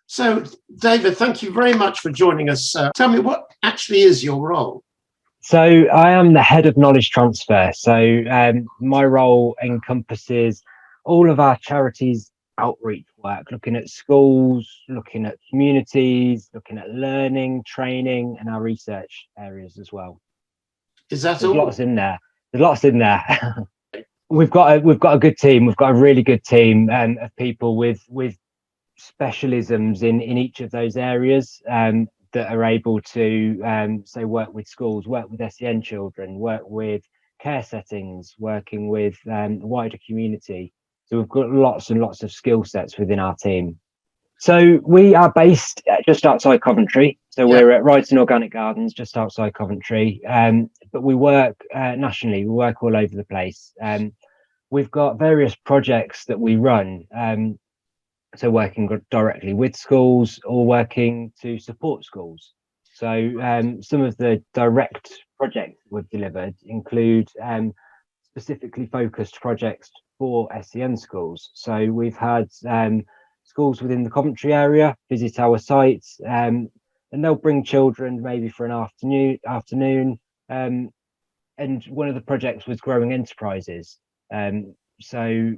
So, David, thank you very much for joining us. Tell me, what actually is your role? So I am the head of knowledge transfer. So my role encompasses all of our charities outreach work, looking at schools, looking at communities, looking at learning, training, and our research areas as well. Is that There's all? lots in there. There's lots in there. We've got a good team. We've got a really good team of people with specialisms in each of those areas. That are able to say work with schools, work with SEN children, work with care settings, working with the wider community. So we've got lots and lots of skill sets within our team. So we are based just outside Coventry. So Yeah. we're at Wrighton Organic Gardens, just outside Coventry. But we work nationally. We work all over the place. We've got various projects that we run. So working directly with schools or working to support schools. So some of the direct projects we've delivered include specifically focused projects for SEN schools. So we've had schools within the Coventry area visit our sites, and they'll bring children maybe for an afternoon. And one of the projects was growing enterprises. So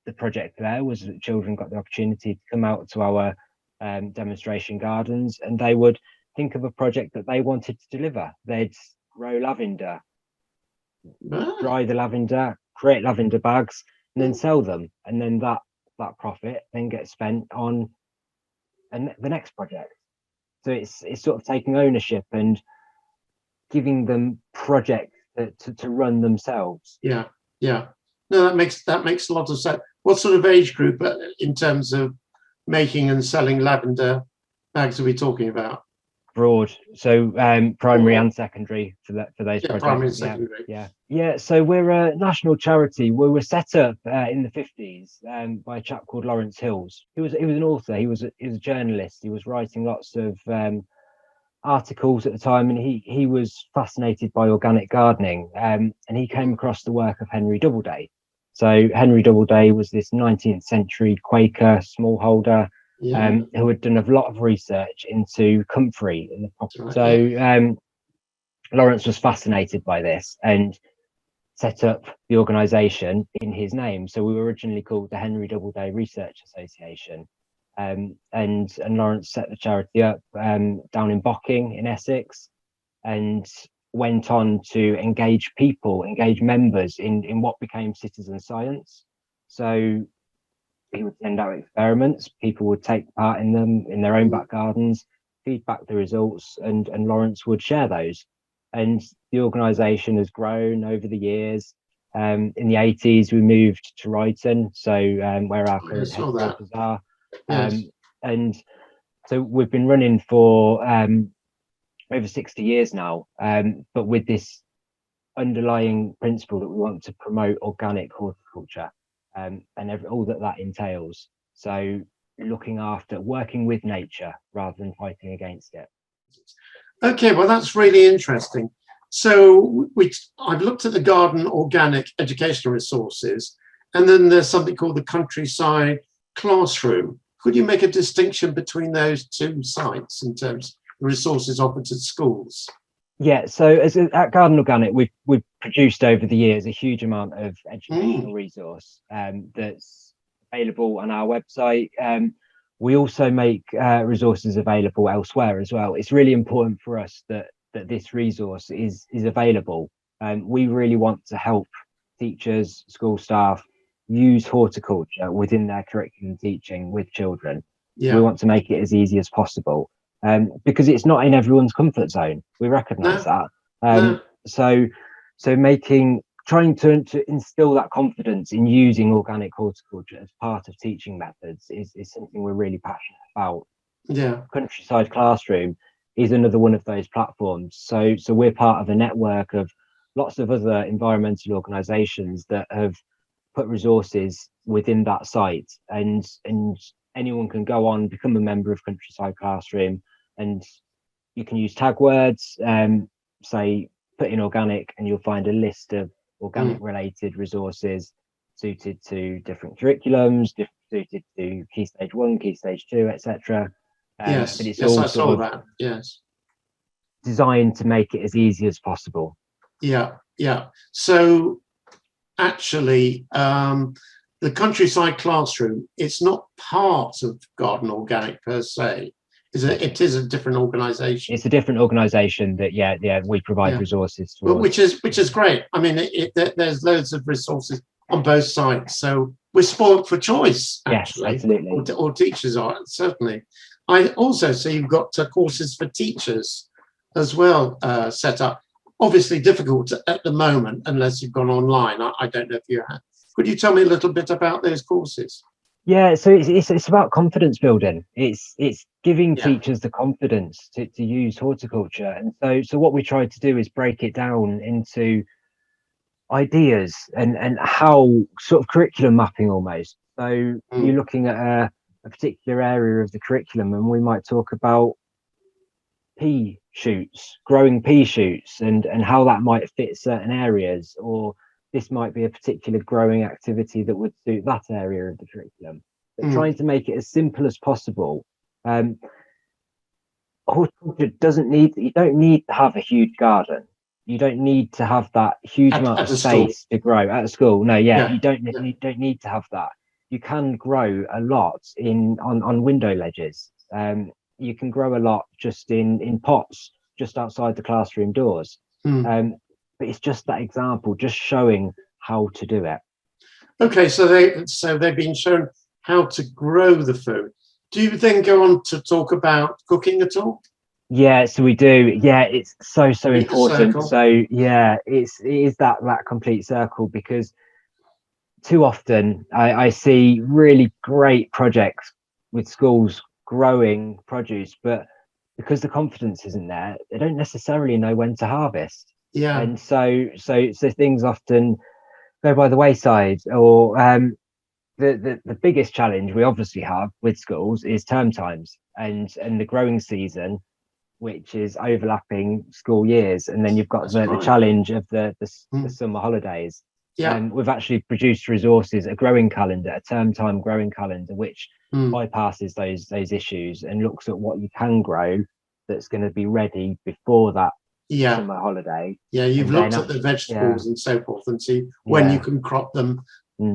the project there was that children got the opportunity to come out to our demonstration gardens, and they would think of a project that they wanted to deliver. They'd grow lavender, dry the lavender, create lavender bags, and then sell them. And then that profit then gets spent on the next project. So it's sort of taking ownership and giving them projects to run themselves. Yeah, yeah. No, that makes a lot of sense. What sort of age group, in terms of making and selling lavender bags, are we talking about? Broad, so primary and secondary for those projects. Primary and secondary. Yeah. So we're a national charity. We were set up in the 50s by a chap called Lawrence Hills. He was an author. He was a journalist. He was writing lots of articles at the time, and he was fascinated by organic gardening. And he came across the work of Henry Doubleday. So Henry Doubleday was this 19th century Quaker smallholder. Who had done a lot of research into comfrey in the property. Right, so Lawrence was fascinated by this and set up the organisation in his name. So we were originally called the Henry Doubleday Research Association, and Lawrence set the charity up down in Bocking in Essex, and went on to engage members in what became citizen science. So he would send out experiments, people would take part in them in their own back gardens, feed back the results, and Lawrence would share those. And the organisation has grown over the years. In the 80s, we moved to Wrighton, so where our current headquarters are. Yes. And so we've been running for over 60 years now, but with this underlying principle that we want to promote organic horticulture. And all that entails. So looking after, working with nature rather than fighting against it. Okay, well, that's really interesting. So I've looked at the garden organic educational resources, and then there's something called the countryside classroom. Could you make a distinction between those two sites in terms of the resources offered to schools? Yeah, so at Garden Organic, we've produced over the years a huge amount of educational resource that's available on our website. We also make resources available elsewhere as well. It's really important for us that this resource is available. We really want to help teachers, school staff use horticulture within their curriculum teaching with children. Yeah. We want to make it as easy as possible. Because it's not in everyone's comfort zone. We recognise that. So trying to instill that confidence in using organic horticulture as part of teaching methods is something we're really passionate about. Yeah. Countryside Classroom is another one of those platforms. So we're part of a network of lots of other environmental organisations that have put resources within that site, and anyone can go on, become a member of Countryside Classroom, and you can use tag words, say put in organic, and you'll find a list of organic related resources. suited to different curriculums, suited to Key Stage 1, Key Stage 2, etc. Yes, But it's yes, all I sort saw of that. Yes. designed to make it as easy as possible. Yeah, yeah. So actually, the countryside classroom, it's not part of Garden Organic per se. It is a different organisation. It's a different organisation that, we provide resources towards. Which is great. I mean, there's loads of resources on both sides. So we're spoilt for choice, actually. Yes, absolutely. Or teachers are, certainly. I also see you've got courses for teachers as well set up. Obviously difficult at the moment unless you've gone online. I don't know if you have. Could you tell me a little bit about those courses? Yeah, so it's about confidence building. It's giving teachers the confidence to use horticulture. And so what we try to do is break it down into ideas and how sort of curriculum mapping almost. So you're looking at a particular area of the curriculum, and we might talk about pea shoots, growing pea shoots, and how that might fit certain areas, or this might be a particular growing activity that would suit that area of the curriculum. But trying to make it as simple as possible. Horticulture you don't need to have a huge garden. You don't need to have that huge amount of space to grow at a school. No, you don't need to have that. You can grow a lot on window ledges. You can grow a lot just in pots just outside the classroom doors. But it's just that example, just showing how to do it. Okay, so they've been shown how to grow the food. Do you then go on to talk about cooking at all? Yeah, so we do. Yeah, it's so important. So yeah, it is that complete circle, because too often I see really great projects with schools growing produce, but because the confidence isn't there, they don't necessarily know when to harvest. Yeah. And so things often go by the wayside. Or the biggest challenge we obviously have with schools is term times and the growing season, which is overlapping school years, and then you've got the challenge of the summer holidays. We've actually produced resources, a growing calendar, a term time growing calendar, which bypasses those issues and looks at what you can grow that's going to be ready before that summer holiday. Yeah, you've looked at the vegetables and so forth and see when you can crop them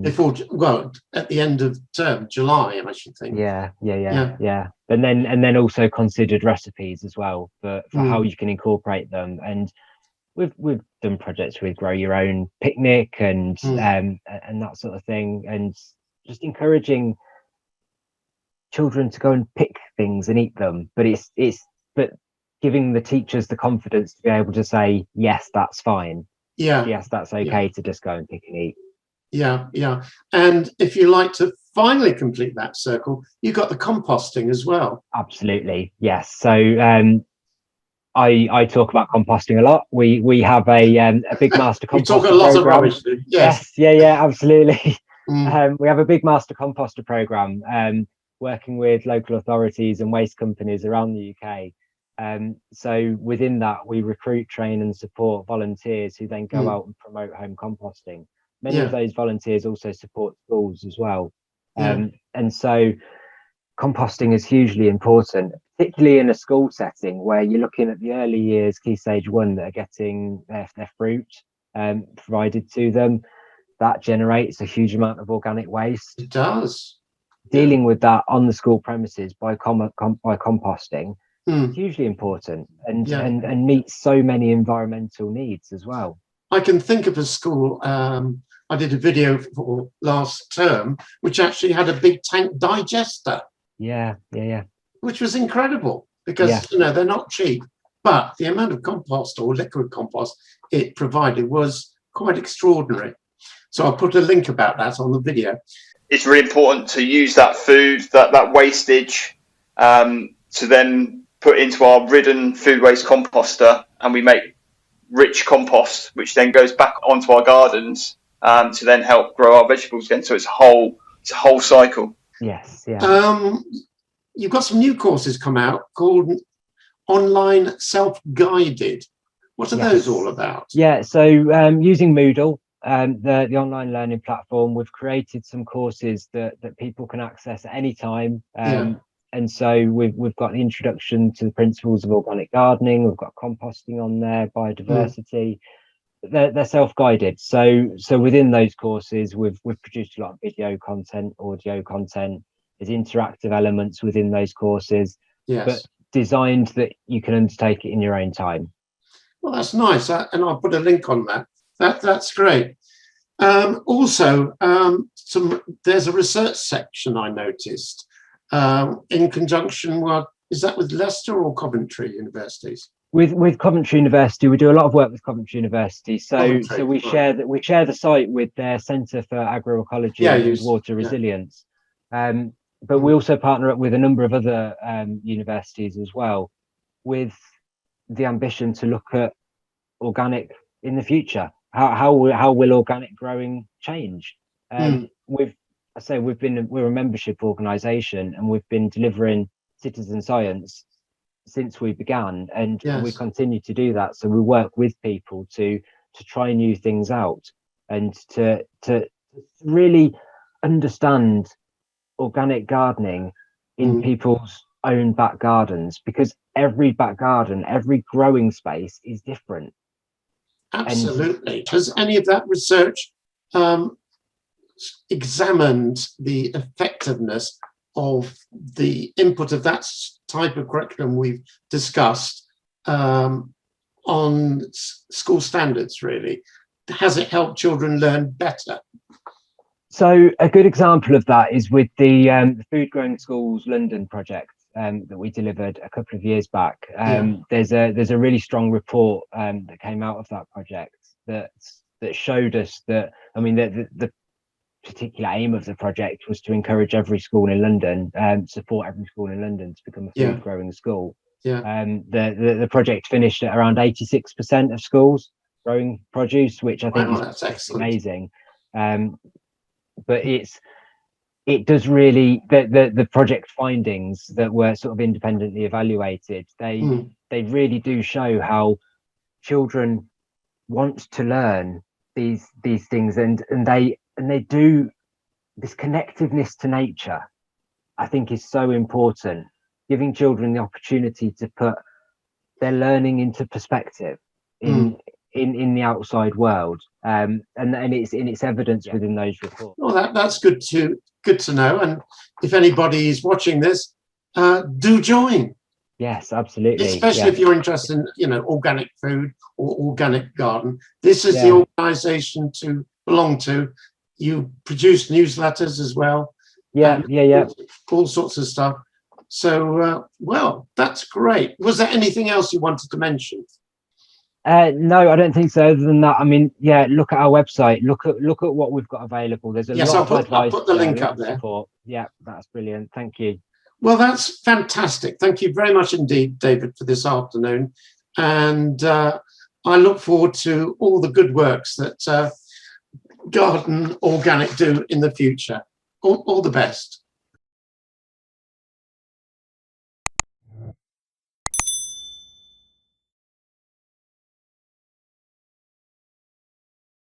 before, well, at the end of term, July, I should think. Yeah. And then also considered recipes as well for how you can incorporate them. And we've done projects with grow your own picnic and that sort of thing, and just encouraging children to go and pick things and eat them. But but giving the teachers the confidence to be able to say, yes, that's fine. Yes, that's okay to just go and pick and eat. Yeah. And if you like to finally complete that circle, you've got the composting as well. Absolutely, yes. So I talk about composting a lot. We have a big master composter talk a lot of rubbish. Yes, absolutely. We have a big master composter program, working with local authorities and waste companies around the UK. So within that, we recruit, train, and support volunteers who then go out and promote home composting. Many of those volunteers also support schools as well. And so composting is hugely important, particularly in a school setting where you're looking at the early years, Key Stage 1, that are getting their fruit provided to them. That generates a huge amount of organic waste. It does. Dealing with that on the school premises by composting is hugely important and meets so many environmental needs as well. I can think of a school I did a video for last term, which actually had a big tank digester. Yeah. Which was incredible because they're not cheap, but the amount of compost or liquid compost it provided was quite extraordinary. So I'll put a link about that on the video. It's really important to use that food, that wastage, to then put into our ridden food waste composter, and we make rich compost, which then goes back onto our gardens to then help grow our vegetables again. So it's a whole cycle. Yes. Yeah. You've got some new courses come out called Online Self-Guided. What are those all about? Yeah, so using Moodle, the online learning platform. We've created some courses that people can access at any time. And so we've got the introduction to the principles of organic gardening. We've got composting on there, biodiversity. They're self-guided. So within those courses, we've produced a lot of video content, audio content. There's interactive elements within those courses, but designed that you can undertake it in your own time. Well, that's nice, and I'll put a link on that. That's great. Also, there's a research section I noticed in conjunction with, is that with Leicester or Coventry universities? With Coventry University, we do a lot of work with Coventry University. So we share the site with their Centre for Agroecology and Water Resilience. But we also partner up with a number of other universities as well, with the ambition to look at organic in the future. How will organic growing change? We're a membership organisation, and we've been delivering citizen science since we began, and we continue to do that. So we work with people to try new things out, and to really understand organic gardening in people's own back gardens, because every back garden, every growing space is different. Absolutely. Has any of that research examined the effectiveness of the input of that type of curriculum we've discussed on school standards, really? Has it helped children learn better? So a good example of that is with the Food Growing Schools London project that we delivered a couple of years back. There's a really strong report that came out of that project that showed us that, I mean, the particular aim of the project was to encourage every school in London, support every school in London to become a food growing school. The project finished at around 86% of schools growing produce, which I think is amazing. But it does really, the project findings that were sort of independently evaluated, they really do show how children want to learn these things, and they do. This connectiveness to nature, I think, is so important, giving children the opportunity to put their learning into perspective in the outside world, and it's evidence within those reports. Well, that's good to know. And if anybody is watching this, do join. Yes, absolutely. Especially if you're interested in organic food or organic garden. This is the organisation to belong to. You produce newsletters as well. All sorts of stuff. So, well, that's great. Was there anything else you wanted to mention? No, I don't think so. Other than that, I mean, look at our website. Look at what we've got available. There's a lot of advice. I'll put the link up there. Support. Yeah, that's brilliant. Thank you. Well, that's fantastic. Thank you very much indeed, David, for this afternoon. And I look forward to all the good works that Garden Organic do in the future. All the best.